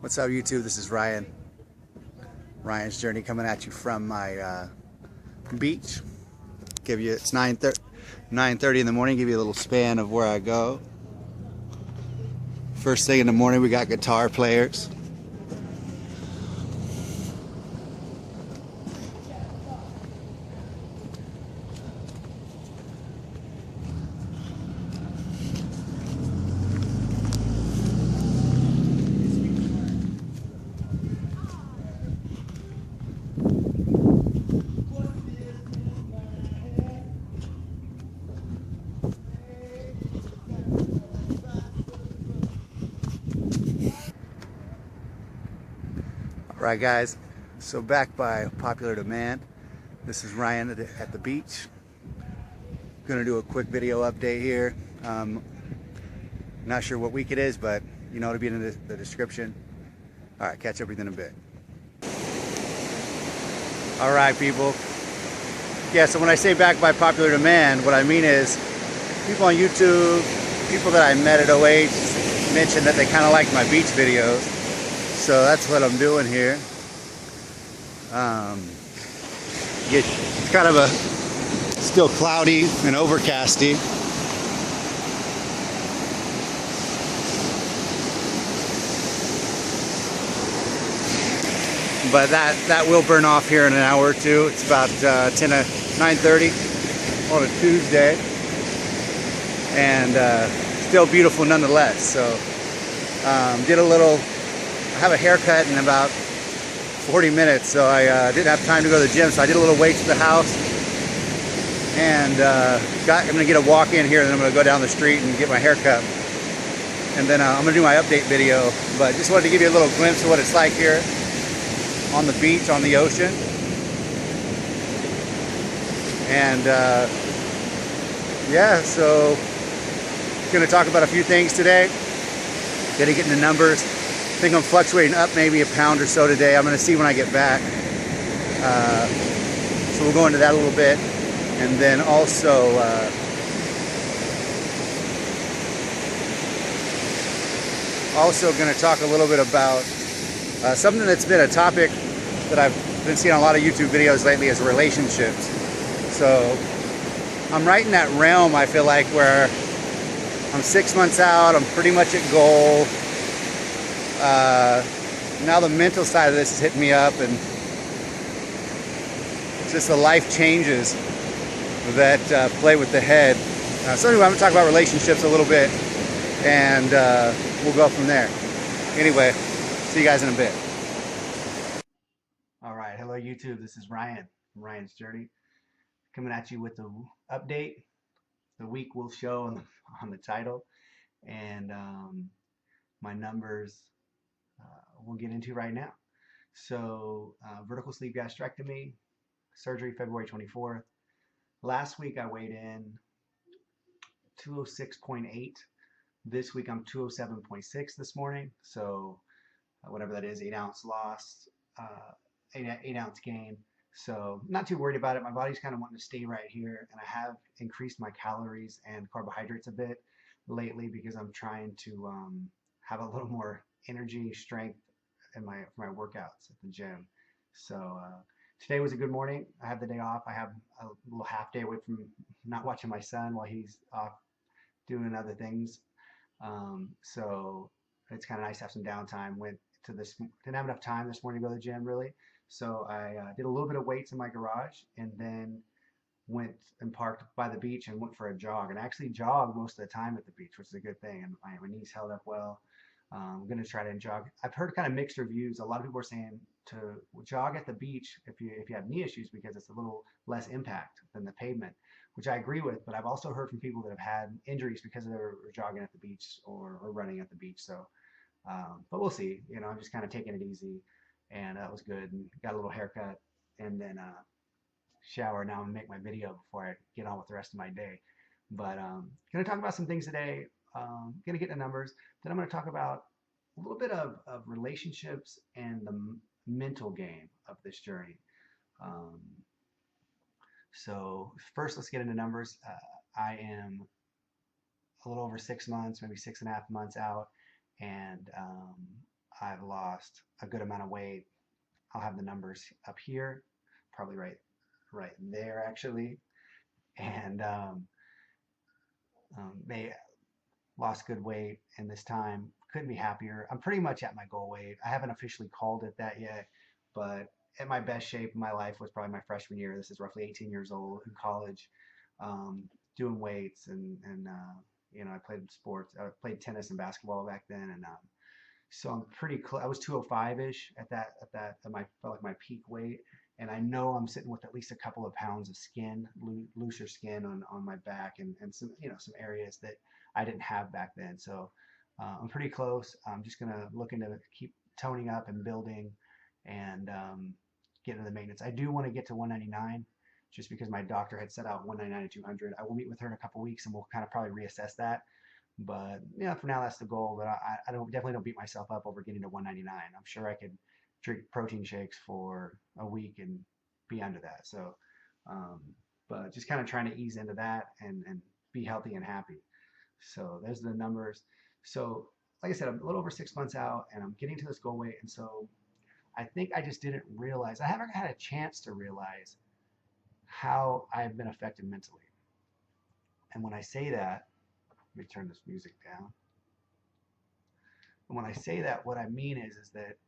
What's up, YouTube? This is Ryan's Journey, coming at you from my beach. It's 9:30 in the morning. Give you a little span of where I go. First thing in the morning, we got guitar players. Alright guys, so back by popular demand, this is Ryan at the beach. Gonna do a quick video update here. Not sure what week it is, but you know, it'll be in the description. Alright, catch up with you in a bit. Alright people, yeah, so when I say back by popular demand, what I mean is people on YouTube, people that I met at OH mentioned that they kind of liked my beach videos. So that's what I'm doing here. It's kind of still cloudy and overcasty. But that will burn off here in an hour or two. It's about 9:30 on a Tuesday. And still beautiful nonetheless. So I have a haircut in about 40 minutes, so I didn't have time to go to the gym, so I did a little weights at the house. And I'm gonna get a walk in here, and then I'm gonna go down the street and get my haircut. And then I'm gonna do my update video, but just wanted to give you a little glimpse of what it's like here on the beach, on the ocean. And yeah, so gonna talk about a few things today. Gonna get into numbers. I think I'm fluctuating up maybe a pound or so today. I'm gonna see when I get back. So we'll go into that a little bit. And then also, gonna talk a little bit about something that's been a topic that I've been seeing on a lot of YouTube videos lately, is relationships. So I'm right in that realm, I feel like, where I'm 6 months out, I'm pretty much at goal. Now the mental side of this is hitting me up, and it's just the life changes that play with the head. So anyway, I'm gonna talk about relationships a little bit, and we'll go from there. Anyway, see you guys in a bit. All right, hello YouTube, this is Ryan from Ryan's Journey, coming at you with the update. The week will show on the title, and my numbers we'll get into right now. So vertical sleeve gastrectomy, surgery February 24th. Last week I weighed in 206.8. This week I'm 207.6 this morning. So whatever that is, 8 ounce loss, 8 ounce gain. So not too worried about it. My body's kind of wanting to stay right here, and I have increased my calories and carbohydrates a bit lately because I'm trying to have a little more energy, strength in my workouts at the gym. So today was a good morning. I have the day off. I have a little half day away from not watching my son while he's off doing other things. So it's kind of nice to have some downtime. Didn't have enough time this morning to go to the gym really. So I did a little bit of weights in my garage, and then went and parked by the beach and went for a jog. And I actually jogged most of the time at the beach, which is a good thing. And my knees held up well. I'm going to try to jog. I've heard kind of mixed reviews. A lot of people are saying to jog at the beach if you have knee issues, because it's a little less impact than the pavement, which I agree with. But I've also heard from people that have had injuries because they were jogging at the beach or running at the beach. So, but we'll see. You know, I'm just kind of taking it easy, and that was good. And got a little haircut, and then shower now and make my video before I get on with the rest of my day. But gonna talk about some things today. Gonna get the numbers. Then I'm gonna talk about a little bit of relationships and the mental game of this journey. Um, so first, let's get into numbers. I am a little over 6 months, maybe 6.5 months out, and I've lost a good amount of weight. I'll have the numbers up here, probably right there actually. And they lost good weight in this time. Couldn't be happier. I'm pretty much at my goal weight. I haven't officially called it that yet, but at my best shape in my life was probably my freshman year. This is roughly 18 years old in college, doing weights and I played sports. I played tennis and basketball back then, and so I'm pretty close. I was 205-ish at my felt like my peak weight, and I know I'm sitting with at least a couple of pounds of skin, looser skin on my back, and some some areas that I didn't have back then. So I'm pretty close. I'm just gonna look into keep toning up and building, and get into the maintenance. I do want to get to 199. Just because my doctor had set out 199 to 200. I will meet with her in a couple weeks and we'll kind of probably reassess that. But for now that's the goal. But I don't definitely don't beat myself up over getting to 199. I'm sure I could drink protein shakes for a week and be under that. So, but just kind of trying to ease into that and be healthy and happy. So there's the numbers. So like I said, I'm a little over 6 months out and I'm getting to this goal weight. And so I think I just didn't realize, I haven't had a chance to realize how I've been affected mentally. And when I say that, let me turn this music down. And when I say that, what I mean is that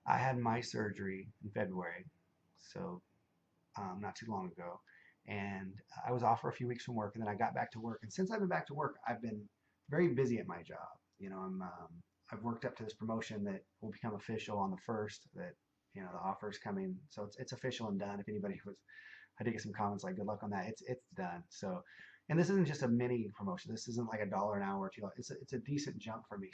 I had my surgery in February, so not too long ago, and I was off for a few weeks from work, and then I got back to work. And since I've been back to work, I've been very busy at my job. I've worked up to this promotion that will become official on the 1st. That the offer's coming, so it's official and done. If anybody was, I did get some comments like, "Good luck on that." It's done. So. And this isn't just a mini promotion. This isn't like $1 an hour or $2. It's a decent jump for me.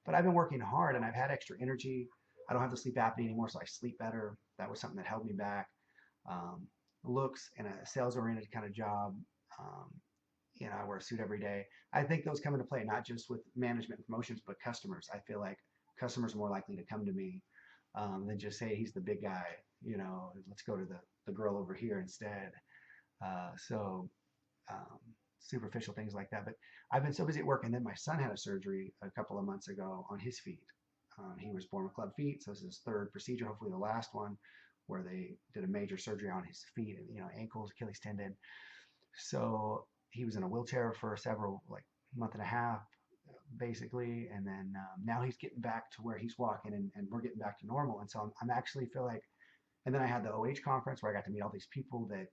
But I've been working hard and I've had extra energy. I don't have the sleep apnea anymore, so I sleep better. That was something that held me back. Looks and a sales-oriented kind of job. I wear a suit every day. I think those come into play, not just with management and promotions, but customers. I feel like customers are more likely to come to me than just say he's the big guy. Let's go to the girl over here instead. Superficial things like that. But I've been so busy at work, and then my son had a surgery a couple of months ago on his feet. He was born with club feet, so this is his 3rd procedure, hopefully the last one, where they did a major surgery on his feet, and ankles, Achilles tendon. So he was in a wheelchair for several, like month and a half, basically, and then now he's getting back to where he's walking, and we're getting back to normal. And so I'm actually feel like, and then I had the OH conference where I got to meet all these people that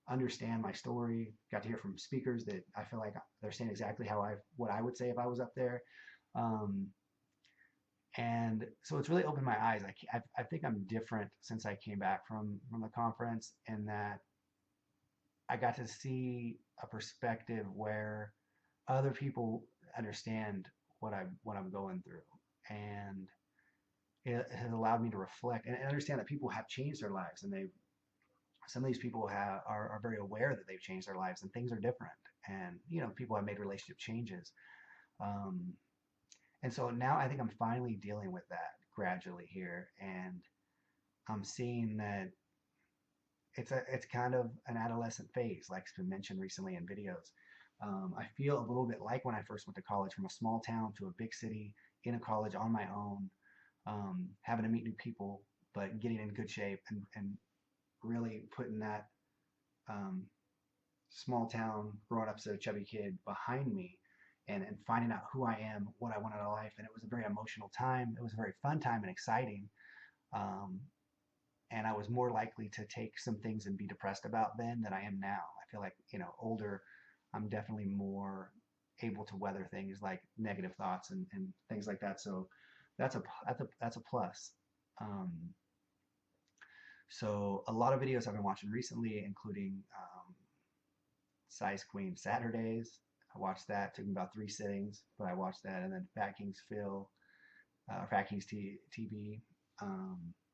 understand my story, got to hear from speakers that I feel like they're saying exactly what I would say if I was up there. And so it's really opened my eyes. I think I'm different since I came back from the conference, in that I got to see a perspective where other people understand what I'm going through. And it has allowed me to reflect and understand that people have changed their lives, and some of these people are very aware that they've changed their lives and things are different. And, people have made relationship changes. And so now I think I'm finally dealing with that gradually here. And I'm seeing that it's kind of an adolescent phase, like it's been mentioned recently in videos. I feel a little bit like when I first went to college, from a small town to a big city, in a college on my own, having to meet new people, but getting in good shape and really putting that small town, growing up as a chubby kid, behind me, and finding out who I am, what I want out of life. And it was a very emotional time. It was a very fun time and exciting. And I was more likely to take some things and be depressed about then than I am now. I feel like, older, I'm definitely more able to weather things like negative thoughts and things like that. So that's a plus. So a lot of videos I've been watching recently, including Size Queen Saturdays. I watched that. It took me about 3 sittings, but I watched that. And then Fat Kings Fat Kings TV,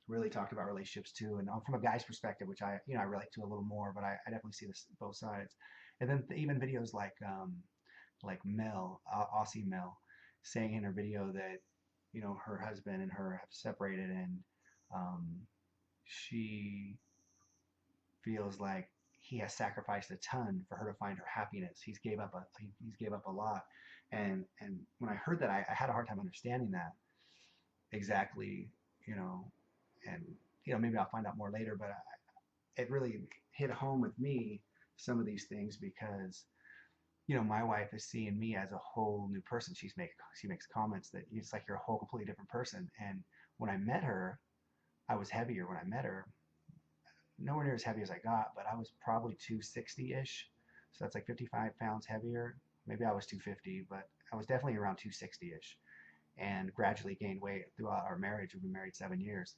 really talked about relationships too, and from a guy's perspective, which I relate to a little more, but I definitely see this both sides. And then even videos like Mel, Aussie Mel, saying in her video that her husband and her have separated, and she feels like he has sacrificed a ton for her to find her happiness. He's gave up a lot. And when I heard that, I had a hard time understanding that. exactly, you know, and maybe I'll find out more later, but it really hit home with me, some of these things, because my wife is seeing me as a whole new person. She makes comments that it's like you're a whole completely different person. And when I met her, I was heavier when I met her, nowhere near as heavy as I got, but I was probably 260-ish. So that's like 55 pounds heavier. Maybe I was 250, but I was definitely around 260-ish, and gradually gained weight throughout our marriage. We've been married 7 years.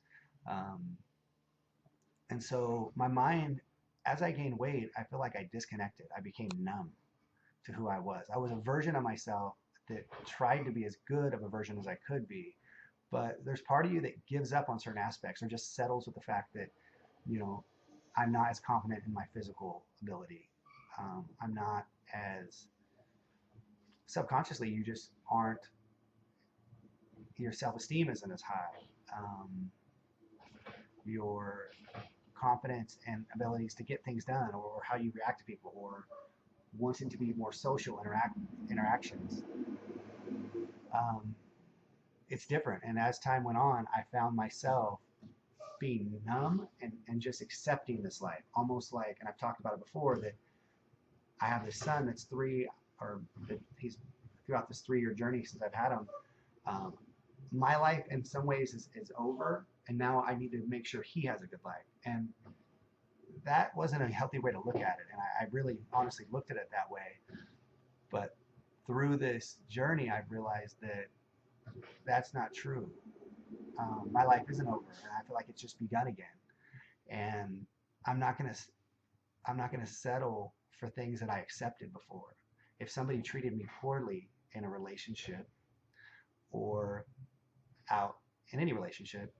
Um, and so my mind, as I gained weight, I feel like I disconnected. I became numb to who I was. I was a version of myself that tried to be as good of a version as I could be. But there's part of you that gives up on certain aspects or just settles with the fact that, you know, I'm not as confident in my physical ability. I'm not as subconsciously, you just aren't, your self esteem isn't as high. Um, your confidence and abilities to get things done, or how you react to people, or wanting to be more social interactions. Um, it's different. And as time went on, I found myself being numb and just accepting this life. Almost like, and I've talked about it before, that I have this son that's three, or that he's throughout this 3-year journey since I've had him. Um, my life in some ways is over, and now I need to make sure he has a good life. And that wasn't a healthy way to look at it. And I really honestly looked at it that way. But through this journey, I've realized that that's not true. My life isn't over, and I feel like it's just begun again. And I'm not gonna I'm not gonna settle for things that I accepted before. If somebody treated me poorly in a relationship or out in any relationship,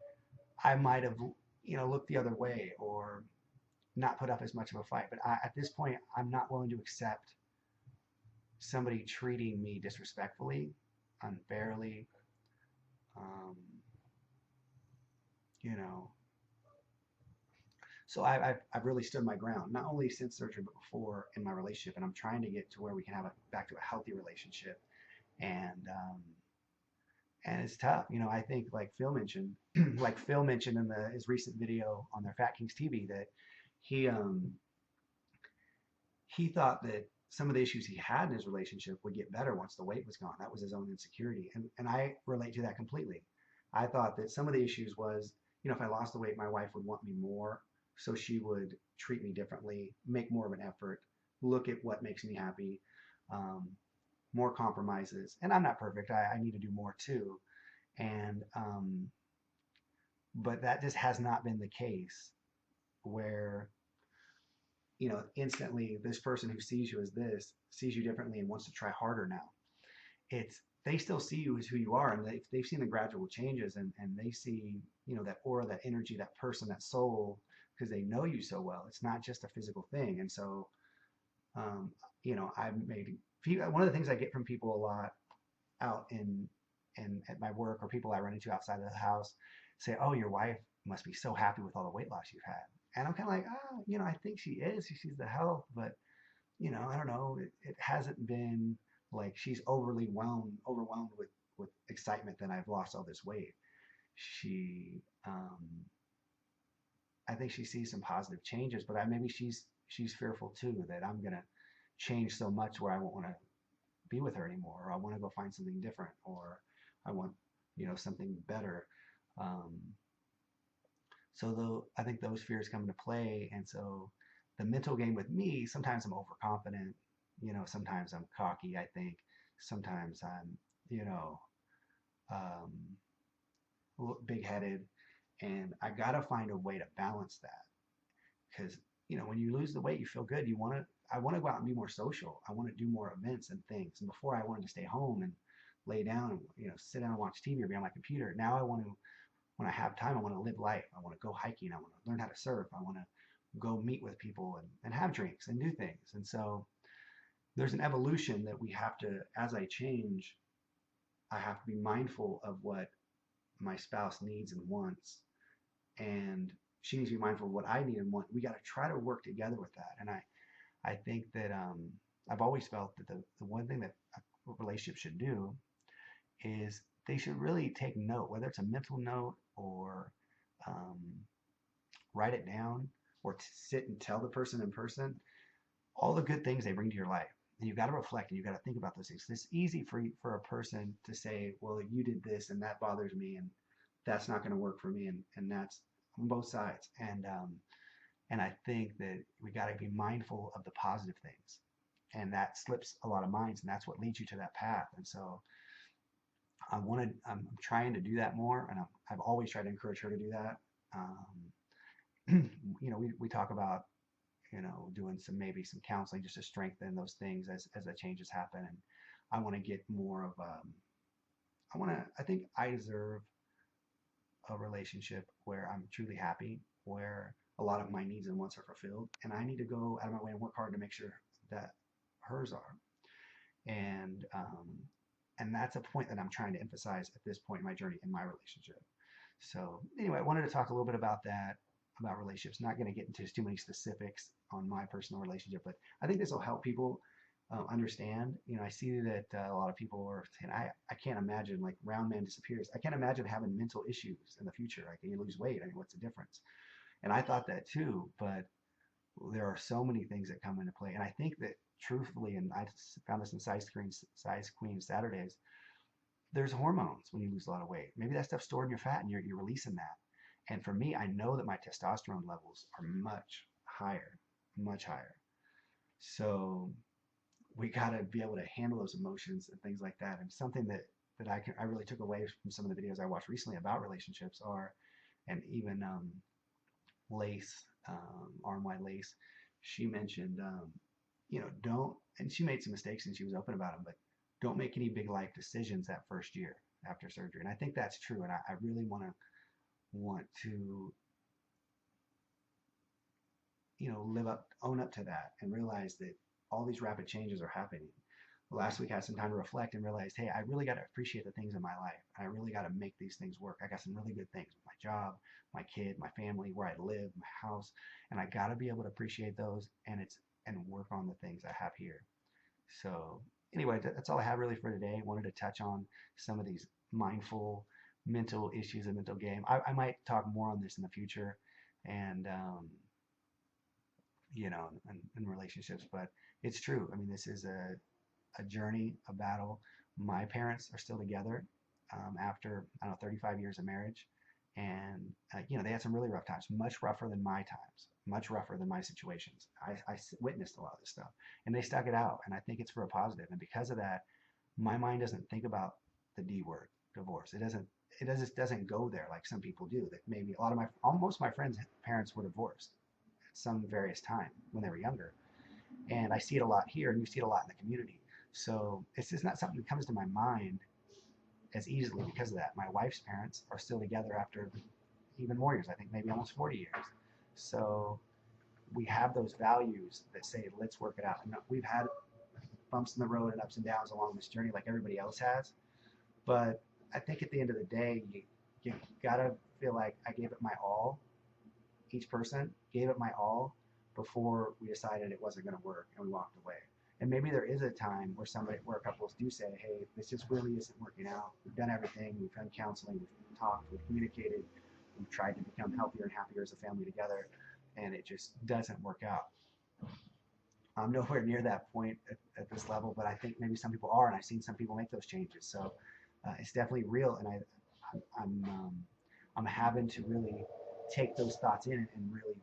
I might have looked the other way or not put up as much of a fight. But at this point, I'm not willing to accept somebody treating me disrespectfully, unfairly, um, you know. So I've really stood my ground, not only since surgery, but before in my relationship. And I'm trying to get to where we can have back to a healthy relationship. And it's tough. I think like Phil mentioned, like Phil mentioned in his recent video on their Fat Kings TV, that he he thought that some of the issues he had in his relationship would get better once the weight was gone. That was his own insecurity. And I relate to that completely. I thought that some of the issues was, if I lost the weight, my wife would want me more. So she would treat me differently, make more of an effort, look at what makes me happy, um, more compromises. And I'm not perfect. I need to do more too. And, but that just has not been the case, where instantly this person who sees you as this sees you differently and wants to try harder now. They still see you as who you are, and they've seen the gradual changes, and they see, that aura, that energy, that person, that soul, because they know you so well. It's not just a physical thing. And so, um, I've made, one of the things I get from people a lot out in at my work, or people I run into outside of the house, say, "Oh, your wife must be so happy with all the weight loss you've had." And I'm kind of like, "Oh, I think she is. She sees the health, but I don't know. It hasn't been like she's overwhelmed with excitement that I've lost all this weight. She, I think she sees some positive changes, but maybe she's fearful too, that I'm gonna change so much where I won't want to be with her anymore, or I want to go find something different, or I want something better." Um, so though I think those fears come into play, and so the mental game with me, sometimes I'm overconfident, sometimes I'm cocky. I think sometimes I'm um, big-headed, and I gotta find a way to balance that, because when you lose the weight, you feel good. I want to go out and be more social. I want to do more events and things. And before, I wanted to stay home and lay down and sit down and watch TV or be on my computer. Now I want to, when I have time, I want to live life. I want to go hiking. I want to learn how to surf. I want to go meet with people and have drinks and do things. And so there's an evolution that we have to, as I change, I have to be mindful of what my spouse needs and wants, and she needs to be mindful of what I need and want. We got to try to work together with that. And I think that I've always felt that the one thing that a relationship should do is they should really take note, whether it's a mental note or um, write it down or sit and tell the person in person all the good things they bring to your life. And you've got to reflect and you've got to think about those things. It's easy for a person to say, well, you did this and that bothers me and that's not going to work for me. And that's on both sides. And I think that we got to be mindful of the positive things. And that slips a lot of minds, and that's what leads you to that path. And so I'm trying to do that more, and I've always tried to encourage her to do that. We talk about, doing maybe some counseling just to strengthen those things as the changes happen. And I want to get more of, I think I deserve a relationship where I'm truly happy, where a lot of my needs and wants are fulfilled. And I need to go out of my way and work hard to make sure that hers are. And, um, and that's a point that I'm trying to emphasize at this point in my journey in my relationship. So anyway, I wanted to talk a little bit about that, about relationships. Not going to get into too many specifics on my personal relationship, but I think this will help people understand. I see that a lot of people are saying, I can't imagine, like, round man disappears. I can't imagine having mental issues in the future. Like, can you lose weight? I mean, what's the difference? And I thought that too, but there are so many things that come into play. And I think that truthfully, and I found this in Size Queen Saturdays, there's hormones when you lose a lot of weight. Maybe that stuff's stored in your fat and you're releasing that. And for me, I know that my testosterone levels are much higher, much higher. So we got to be able to handle those emotions and things like that. And something that I really took away from some of the videos I watched recently about relationships and even Lace, RMY Lace, she mentioned, don't, and she made some mistakes and she was open about them, but don't make any big life decisions that first year after surgery. And I think that's true. And I really want to, own up to that and realize that all these rapid changes are happening. Last week I had some time to reflect and realized, hey, I really got to appreciate the things in my life. I really got to make these things work. I got some really good things, my job, my kid, my family, where I live, my house, and I got to be able to appreciate those and work on the things I have here. So anyway, that's all I have really for today. I wanted to touch on some of these mindful mental issues and mental game. I might talk more on this in the future and, in relationships, but it's true. I mean, this is a journey, a battle. My parents are still together after, I don't know, 35 years of marriage. And, they had some really rough times, much rougher than my times, much rougher than my situations. I witnessed a lot of this stuff, and they stuck it out. And I think it's for a positive. And because of that, my mind doesn't think about the D word, divorce. It doesn't go there like some people do. That maybe most of my friends' parents were divorced at some various time when they were younger. And I see it a lot here, and you see it a lot in the community. So it's just not something that comes to my mind as easily because of that. My wife's parents are still together after even more years, I think maybe almost 40 years. So we have those values that say, let's work it out. And we've had bumps in the road and ups and downs along this journey like everybody else has. But I think at the end of the day, you got to feel like I gave it my all. Each person gave it my all before we decided it wasn't going to work and we walked away. And maybe there is a time where couples do say, hey, this just really isn't working out. We've done everything. We've done counseling. We've talked. We've communicated. We've tried to become healthier and happier as a family together, and it just doesn't work out. I'm nowhere near that point at this level, but I think maybe some people are, and I've seen some people make those changes. So it's definitely real, and I'm having to really take those thoughts in and really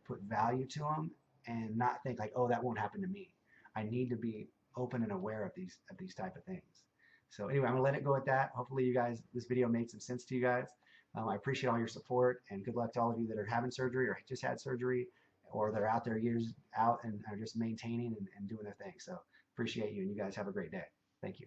put value to them, and not think like, oh, that won't happen to me. I need to be open and aware of these type of things. So anyway, I'm gonna let it go at that. Hopefully this video made some sense to you guys. I appreciate all your support, and good luck to all of you that are having surgery or just had surgery, or they're out there years out and are just maintaining and doing their thing. So appreciate you, and you guys have a great day. Thank you.